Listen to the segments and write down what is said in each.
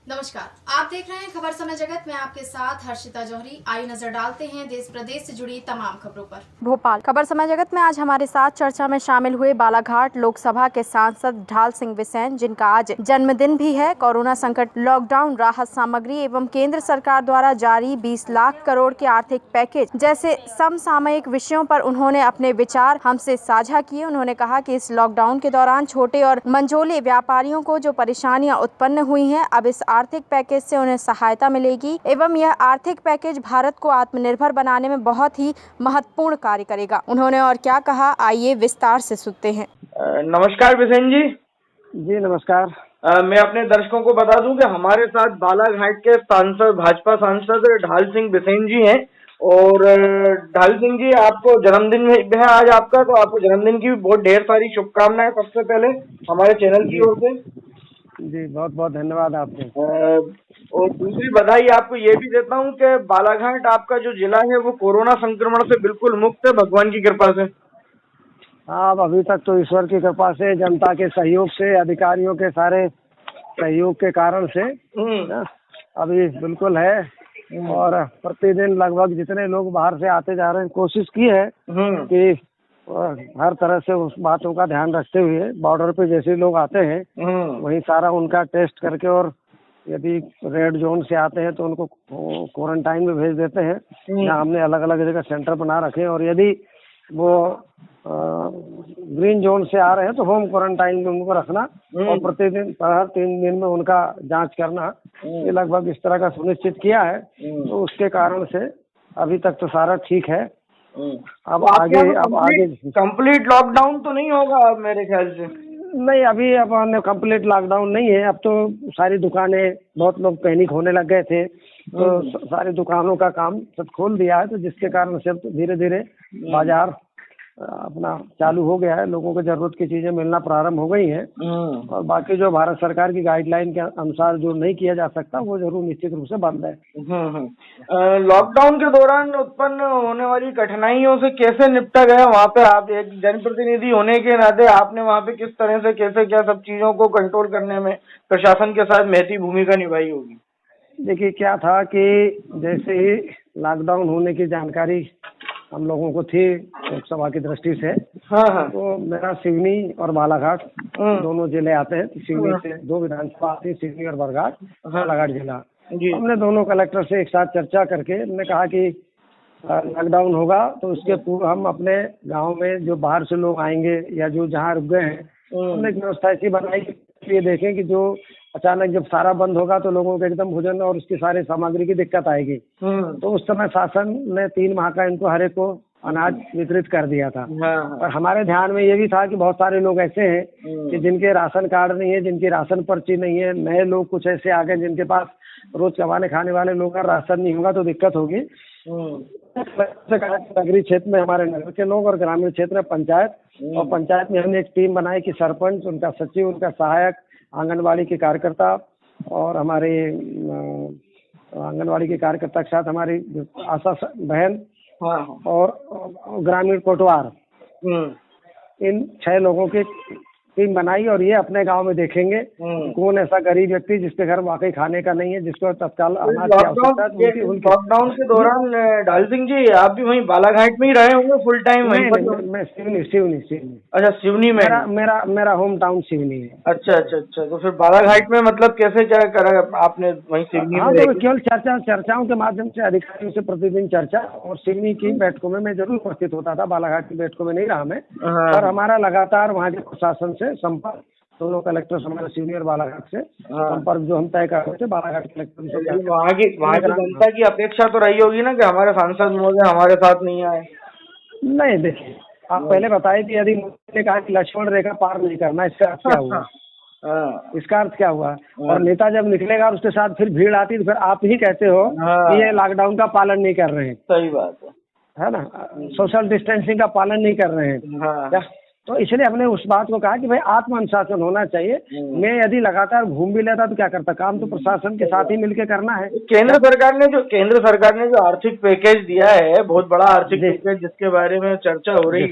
नमस्कार, आप देख रहे हैं खबर समय जगत में आपके साथ हर्षिता जौहरी। आइए नजर डालते हैं देश प्रदेश से जुड़ी तमाम खबरों पर। भोपाल खबर समय जगत में आज हमारे साथ चर्चा में शामिल हुए बालाघाट लोकसभा के सांसद ढाल सिंह बिसेन, जिनका आज जन्मदिन भी है। कोरोना संकट, लॉकडाउन, राहत सामग्री एवं केंद्र सरकार द्वारा जारी 20 लाख करोड़ के आर्थिक पैकेज जैसे समसामयिक विषयों पर उन्होंने अपने विचार हमसे साझा किए। उन्होंने कहा कि इस लॉकडाउन के दौरान छोटे और मंझोले व्यापारियों को जो परेशानियां उत्पन्न हुई हैं, अब इस आर्थिक पैकेज से उन्हें सहायता मिलेगी एवं यह आर्थिक पैकेज भारत को आत्मनिर्भर बनाने में बहुत ही महत्वपूर्ण कार्य करेगा। उन्होंने और क्या कहा, आइए विस्तार से सुनते हैं। नमस्कार बिसेन जी। जी नमस्कार। मैं अपने दर्शकों को बता दूं कि हमारे साथ बालाघाट के सांसद, भाजपा सांसद ढाल सिंह बिसेन जी हैं। और ढाल सिंह जी, आपको जन्मदिन में है आज आपका, तो आपको जन्मदिन की भी बहुत ढेर सारी शुभकामनाएं सबसे पहले हमारे चैनल की ओर से। जी बहुत बहुत धन्यवाद आपको। और दूसरी बधाई आपको ये भी देता हूँ कि बालाघाट आपका जो जिला है वो कोरोना संक्रमण से बिल्कुल मुक्त है, भगवान की कृपा से। हाँ, अब अभी तक तो ईश्वर की कृपा से, जनता के सहयोग से, अधिकारियों के सारे सहयोग के कारण से अभी बिल्कुल है। और प्रतिदिन लगभग जितने लोग बाहर से आते जा रहे हैं, कोशिश की है कि हर तरह से उस बातों का ध्यान रखते हुए बॉर्डर पे जैसे लोग आते हैं वहीं सारा उनका टेस्ट करके, और यदि रेड जोन से आते हैं तो उनको क्वारंटाइन में भेज देते हैं, जहाँ हमने अलग अलग जगह सेंटर बना रखे हैं। और यदि वो ग्रीन जोन से आ रहे हैं तो होम क्वारंटाइन में उनको रखना और प्रतिदिन हर 3 दिन में उनका जांच करना, ये लगभग इस तरह का सुनिश्चित किया है। तो उसके कारण से अभी तक तो सारा ठीक है। अब आगे कंप्लीट लॉकडाउन तो नहीं होगा अब मेरे ख्याल से। नहीं, अभी अब कंप्लीट लॉकडाउन नहीं है। अब तो सारी दुकानें, बहुत लोग पैनिक होने लग गए थे, तो सारी दुकानों का काम सब खोल दिया है, तो जिसके कारण से धीरे धीरे बाजार अपना चालू हो गया है। लोगों को जरूरत की चीजें मिलना प्रारंभ हो गई हैं। और बाकी जो भारत सरकार की गाइडलाइन के अनुसार जो नहीं किया जा सकता वो जरूर निश्चित रूप से बंद है। लॉकडाउन के दौरान उत्पन्न होने वाली कठिनाइयों से कैसे निपटा गया वहाँ पे? आप एक जनप्रतिनिधि होने के नाते आपने वहाँ पे किस तरह से, कैसे क्या सब चीजों को कंट्रोल करने में प्रशासन के साथ महती भूमिका निभाई होगी? देखिए, क्या था कि जैसे ही लॉकडाउन होने की जानकारी हम लोगों को थी लोकसभा की दृष्टि से, तो मेरा सिवनी और बालाघाट दोनों जिले आते हैं। सिवनी से 2 विधानसभा आती है, सिवनी और बालाघाट जिला। हमने दोनों कलेक्टर से एक साथ चर्चा करके हमने कहा कि लॉकडाउन होगा तो उसके पूर्व हम अपने गांव में जो बाहर से लोग आएंगे या जो जहाँ रुक गए हैं, हमने एक व्यवस्था ऐसी बनाई कि ये देखें कि जो अचानक जब सारा बंद होगा तो लोगों को एकदम भोजन और उसकी सारी सामग्री की दिक्कत आएगी। तो उस समय शासन ने 3 माह का इनको हर एक को अनाज वितरित कर दिया था। और हमारे ध्यान में ये भी था कि बहुत सारे लोग ऐसे हैं कि जिनके राशन कार्ड नहीं है, जिनकी राशन पर्ची नहीं है, नए लोग कुछ ऐसे आ गए जिनके पास रोज कमाने खाने वाले लोग का राशन नहीं होगा तो दिक्कत होगी। नगरीय क्षेत्र में हमारे नगर के लोग और ग्रामीण क्षेत्र में पंचायत, और पंचायत में हमने एक टीम बनाई कि सरपंच, उनका सचिव, उनका सहायक, आंगनबाड़ी के कार्यकर्ता और हमारे आंगनबाड़ी के कार्यकर्ता के साथ हमारी आशा बहन और ग्रामीण कोटवार, इन 6 लोगों की टीम बनाई। और ये अपने गांव में देखेंगे कौन ऐसा गरीब व्यक्ति जिसके घर वाकई खाने का नहीं है, जिसको तत्काल अनाज की आवश्यकता है। लॉकडाउन के दौरान ढाल सिंह जी, आप भी वहीं बालाघाट में ही रहे होंगे फुल टाइम? मैं सिवनी। अच्छा, सिवनी में। मेरा होम टाउन सिवनी है। अच्छा। तो फिर बालाघाट में मतलब कैसे क्या करा आपने वहीं सिवनी में? तो केवल चर्चाओं के माध्यम से अधिकारियों से प्रतिदिन चर्चा, और सिवनी की बैठकों में मैं जरूर उपस्थित होता था, बालाघाट की बैठकों में नहीं रहा मैं। और हमारा लगातार वहाँ के प्रशासन से संपर्क, दोनों कलेक्टर हमारे सिवनी और बालाघाट से संपर्क जो हम तय करते थे बालाघाट कलेक्टर से। वहाँ की जनता की अपेक्षा तो रही होगी ना कि हमारे सांसद महोदय हमारे साथ नहीं आए? नहीं, देखिए, आप पहले बताए कि यदि मुझे कहा कि लक्ष्मण रेखा पार नहीं करना, इसका अर्थ क्या हुआ? इसका अर्थ क्या हुआ? और नेता जब निकलेगा और उसके साथ फिर भीड़ आती तो फिर आप ही कहते हो कि ये लॉकडाउन का पालन नहीं कर रहे हैं। सही बात है ना, सोशल डिस्टेंसिंग का पालन नहीं कर रहे हैं। तो इसलिए हमने उस बात को कहा कि भाई आत्म अनुशासन होना चाहिए। मैं यदि लगातार घूम भी लेता तो क्या करता, काम तो प्रशासन के साथ ही मिलके करना है। केंद्र सरकार ने जो आर्थिक पैकेज दिया है, बहुत बड़ा आर्थिक पैकेज जिसके बारे में चर्चा हो रही है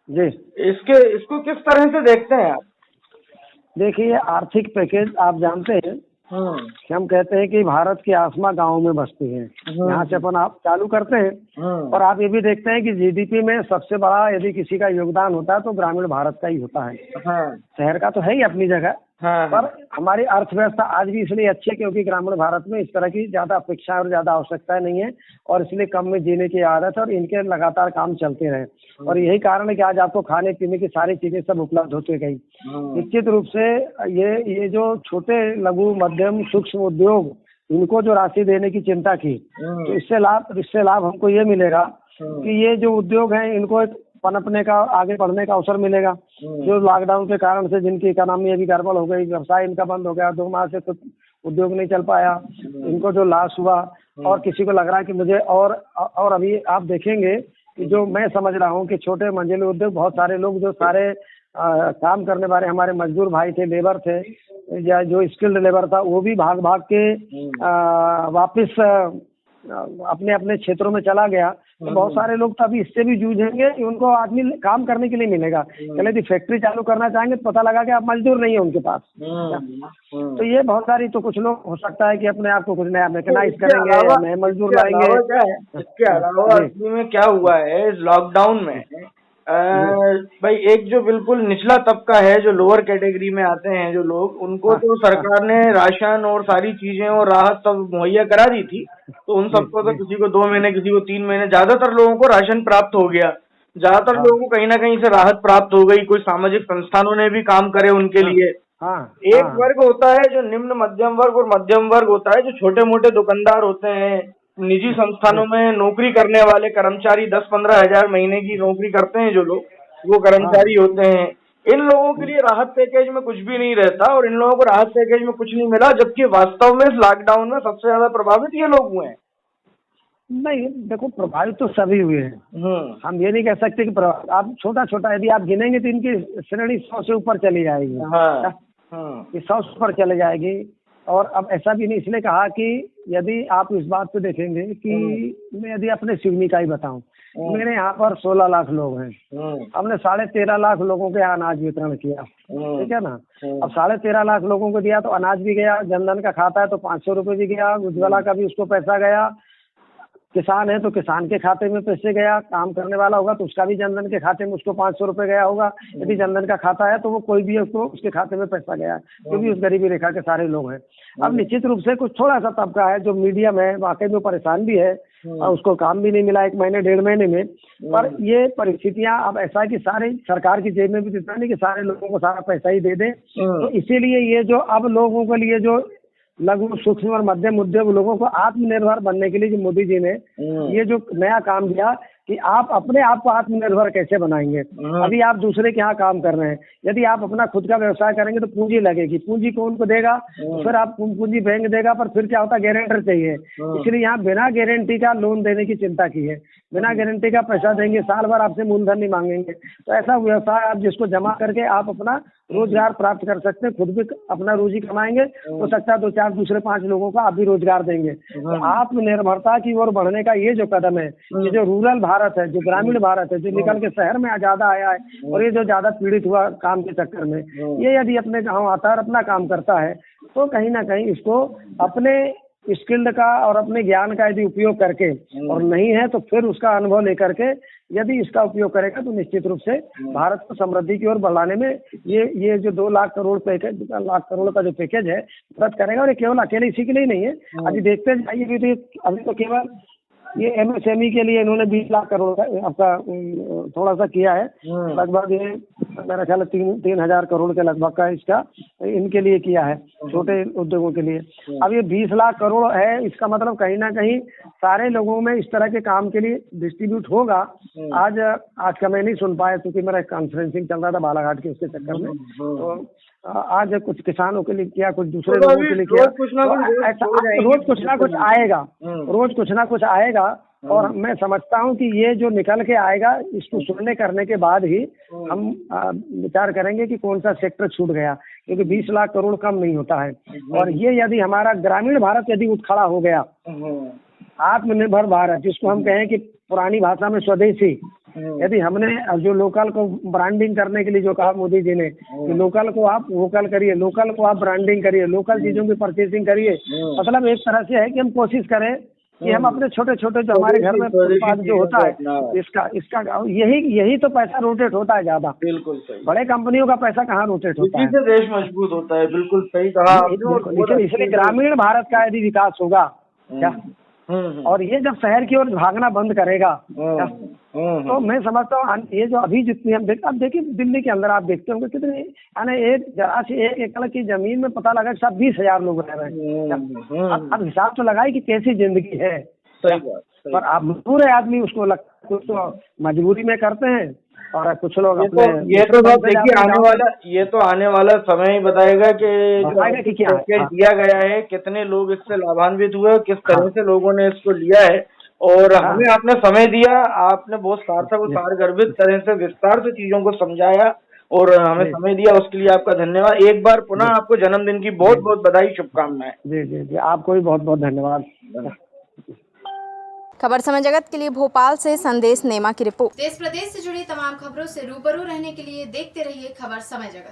जी, इसको किस तरह से देखते हैं आप? देखिए, आर्थिक पैकेज आप जानते हैं कि हम कहते हैं कि भारत की आसमां गाँव में बसती है। यहाँ से अपन आप चालू करते हैं और आप ये भी देखते हैं कि जीडीपी में सबसे बड़ा यदि किसी का योगदान होता है तो ग्रामीण भारत का ही होता है। शहर का तो है ही अपनी जगह, पर हमारी अर्थव्यवस्था आज भी इसलिए अच्छी है क्योंकि ग्रामीण भारत में इस तरह की ज्यादा अपेक्षाएं और ज्यादा आवश्यकताएं नहीं है और इसलिए कम में जीने की आदत है और इनके लगातार काम चलते रहे और यही कारण है कि आज आपको खाने पीने की सारी चीजें सब उपलब्ध होती गई। निश्चित रूप से ये जो छोटे लघु मध्यम सूक्ष्म उद्योग इनको जो राशि देने की चिंता की तो इससे लाभ हमको ये मिलेगा कि ये जो उद्योग हैं इनको एक पनपने का आगे बढ़ने का अवसर मिलेगा। जो लॉकडाउन के कारण से जिनकी इकोनॉमी अभी गड़बड़ हो गई, व्यवसाय इनका बंद हो गया, 2 माह से कुछ उद्योग नहीं चल पाया, इनको जो लॉस हुआ और किसी को लग रहा है कि मुझे और अभी आप देखेंगे कि जो मैं समझ रहा हूँ कि छोटे मंजिले उद्योग बहुत सारे लोग जो सारे काम करने वाले हमारे मजदूर भाई थे, लेबर थे या जो स्किल्ड लेबर था वो भी भाग भाग के वापस अपने अपने क्षेत्रों में चला गया। तो बहुत सारे लोग तो अभी इससे भी जूझेंगे कि उनको आदमी काम करने के लिए मिलेगा। चले यदि फैक्ट्री चालू करना चाहेंगे तो पता लगा कि आप मजदूर नहीं है उनके पास। तो ये बहुत सारी तो कुछ लोग हो सकता है कि अपने आप को कुछ नया मैकेनाइज करेंगे, नए मजदूर लाएंगे। इसके अलावा असली में क्या हुआ है इस लॉकडाउन में, भाई एक जो बिल्कुल निचला तबका है जो लोअर कैटेगरी में आते हैं जो लोग, उनको तो सरकार ने राशन और सारी चीजें और राहत सब मुहैया करा दी थी। तो उन सबको तो किसी को 2 महीने किसी को 3 महीने, ज्यादातर लोगों को राशन प्राप्त हो गया, ज्यादातर लोगों को कहीं ना कहीं से राहत प्राप्त हो गई। कोई सामाजिक संस्थानों ने भी काम करे उनके लिए। एक वर्ग होता है जो निम्न मध्यम वर्ग और मध्यम वर्ग होता है जो छोटे मोटे दुकानदार होते हैं, निजी संस्थानों में नौकरी करने वाले कर्मचारी 10-15 हजार महीने की नौकरी करते हैं जो लोग, वो कर्मचारी होते हैं। इन लोगों के लिए राहत पैकेज में कुछ भी नहीं रहता और इन लोगों को राहत पैकेज में कुछ नहीं मिला, जबकि वास्तव में इस लॉकडाउन में सबसे ज्यादा प्रभावित ये लोग हुए हैं। नहीं देखो, प्रभावित तो सभी हुए हैं। हम ये नहीं कह सकते कि आप छोटा यदि आप गिनेंगे तो इनकी श्रेणी 100 से ऊपर चली जाएगी। 100 से ऊपर चले जाएगी। और अब ऐसा भी नहीं, इसलिए कहा कि यदि आप इस बात को देखेंगे कि मैं यदि अपने सिवनी का ही बताऊं, मेरे यहाँ पर 16 लाख लोग हैं। हमने 13.5 लाख लोगों के यहाँ अनाज वितरण किया, ठीक है ना। अब 13.5 लाख लोगों को दिया तो अनाज भी गया, जनधन का खाता है तो 500 रुपये भी गया, उज्ज्वला का भी उसको पैसा गया, किसान है तो किसान के खाते में पैसे गया, काम करने वाला होगा तो उसका भी जनधन के खाते में उसको 500 रुपये गया होगा। यदि जनधन का खाता है तो वो कोई भी उसको उसके खाते में पैसा गया, जो भी उस गरीबी रेखा के सारे लोग हैं। अब निश्चित रूप से कुछ थोड़ा सा तबका है जो मीडियम है, वाकई में परेशान भी है और उसको काम भी नहीं मिला 1 महीने 1.5 महीने में। पर ये परिस्थितियां अब ऐसा है कि सारे सरकार की जेब में भी इतना नहीं कि सारे लोगों को सारा पैसा ही दे दे। तो इसीलिए ये जो अब लोगों के लिए जो लघु सूक्ष्म और मध्यम उद्योग लोगों को आत्मनिर्भर बनने के लिए जो मोदी जी ने ये जो नया काम दिया कि आप अपने आप को आत्मनिर्भर कैसे बनाएंगे। अभी आप दूसरे के यहाँ काम कर रहे हैं, यदि आप अपना खुद का व्यवसाय करेंगे तो पूंजी लगेगी, पूंजी कौन को देगा, फिर आप पूंजी बैंक देगा, पर फिर क्या होता है गारंटर चाहिए। इसलिए यहाँ बिना गारंटी का लोन देने की चिंता की है, बिना गारंटी का पैसा देंगे, साल भर आपसे मूलधन नहीं मांगेंगे। तो ऐसा व्यवसाय आप जिसको जमा करके आप अपना रोजगार प्राप्त कर सकते हैं, खुद भी अपना रोजी कमाएंगे, हो सकता है 2-4 दूसरे 5 लोगों को आप भी रोजगार देंगे। तो आत्मनिर्भरता की ओर बढ़ने का ये जो कदम है, ये जो रूरल भारत है, जो ग्रामीण भारत है, जो निकल के शहर में ज्यादा आया है और ये जो ज्यादा पीड़ित हुआ काम के चक्कर में, ये यदि अपने गाँव आता है और अपना काम करता है तो कहीं ना कहीं इसको अपने स्किल्ड का और अपने ज्ञान का यदि उपयोग करके, और नहीं है तो फिर उसका अनुभव लेकर के यदि इसका उपयोग करेगा तो निश्चित रूप से भारत को समृद्धि की ओर बढ़ाने में ये जो 2 लाख करोड़ का जो पैकेज है मदद करेगा। और ये केवल अकेले इसी के लिए नहीं है, अभी देखते जाइए अभी तो केवल ये MSME के लिए इन्होंने 20 लाख करोड़ का आपका थोड़ा सा किया है, लगभग ये मेरा ख्याल 3,000 करोड़ के लगभग का इसका इनके लिए किया है, छोटे उद्योगों के लिए। अब ये 20 लाख करोड़ है, इसका मतलब कहीं ना कहीं सारे लोगों में इस तरह के काम के लिए डिस्ट्रीब्यूट होगा। आज का मैं नहीं सुन पाया क्योंकि मेरा कॉन्फ्रेंसिंग चल रहा था बालाघाट के, उसके चक्कर में। तो आज कुछ किसानों के लिए किया, कुछ दूसरे लोगों के लिए किया, रोज कुछ ना कुछ आएगा, रोज कुछ ना कुछ आएगा। और मैं समझता हूँ कि ये जो निकल के आएगा इसको सुनने करने के बाद ही हम विचार करेंगे कि कौन सा सेक्टर छूट गया, क्योंकि 20 लाख करोड़ कम नहीं होता है। और ये यदि हमारा ग्रामीण भारत यदि उठ खड़ा हो गया, आत्मनिर्भर भारत जिसको हम कहें कि पुरानी भाषा में स्वदेशी, यदि हमने जो लोकल को ब्रांडिंग करने के लिए जो कहा मोदी जी ने कि लोकल को आप वोकल करिए, लोकल को आप ब्रांडिंग करिए, लोकल चीजों की परचेसिंग करिए, मतलब एक तरह से है कि हम कोशिश करें कि हम अपने छोटे छोटे जो हमारे घर में उत्पाद जो होता है इसका यही तो पैसा रोटेट होता है ज्यादा। बिल्कुल सही। बड़े कंपनियों का पैसा कहाँ रोटेट होता है? इसी से देश मजबूत होता है। बिल्कुल सही कहा आपने। इसलिए ग्रामीण भारत का यदि विकास होगा क्या, और ये जब शहर की ओर भागना बंद करेगा क्या, तो मैं समझता हूँ ये जो अभी जितनी हम अब देखिए दिल्ली के अंदर आप देखते होंगे कितने यानी एक जरा से 1 एकड़ की जमीन में पता लगा सब 20,000 लोग रह रहे हैं। अब हिसाब तो लगाए कि कैसी जिंदगी है। पर आप मजबूर है आदमी, उसको लगता कुछ तो मजबूरी में करते हैं और कुछ लोग ये तो सब देखिए आने वाला समय ही बताएगा कि क्या दिया गया है, कितने लोग इससे लाभान्वित हुए, किस तरह से लोगों ने इसको लिया है। और हमें आपने समय दिया, आपने बहुत सार्थक और सारगर्भित तरह से विस्तार से चीजों को समझाया और हमें समय दिया, उसके लिए आपका धन्यवाद। एक बार पुनः आपको जन्मदिन की बहुत बहुत बधाई, शुभकामनाएं। जी जी जी, आपको भी बहुत बहुत धन्यवाद। खबर समय जगत के लिए भोपाल से संदेश नेमा की रिपोर्ट। देश प्रदेश से जुड़ी तमाम खबरों से रूबरू रहने के लिए देखते रहिए खबर समय जगत।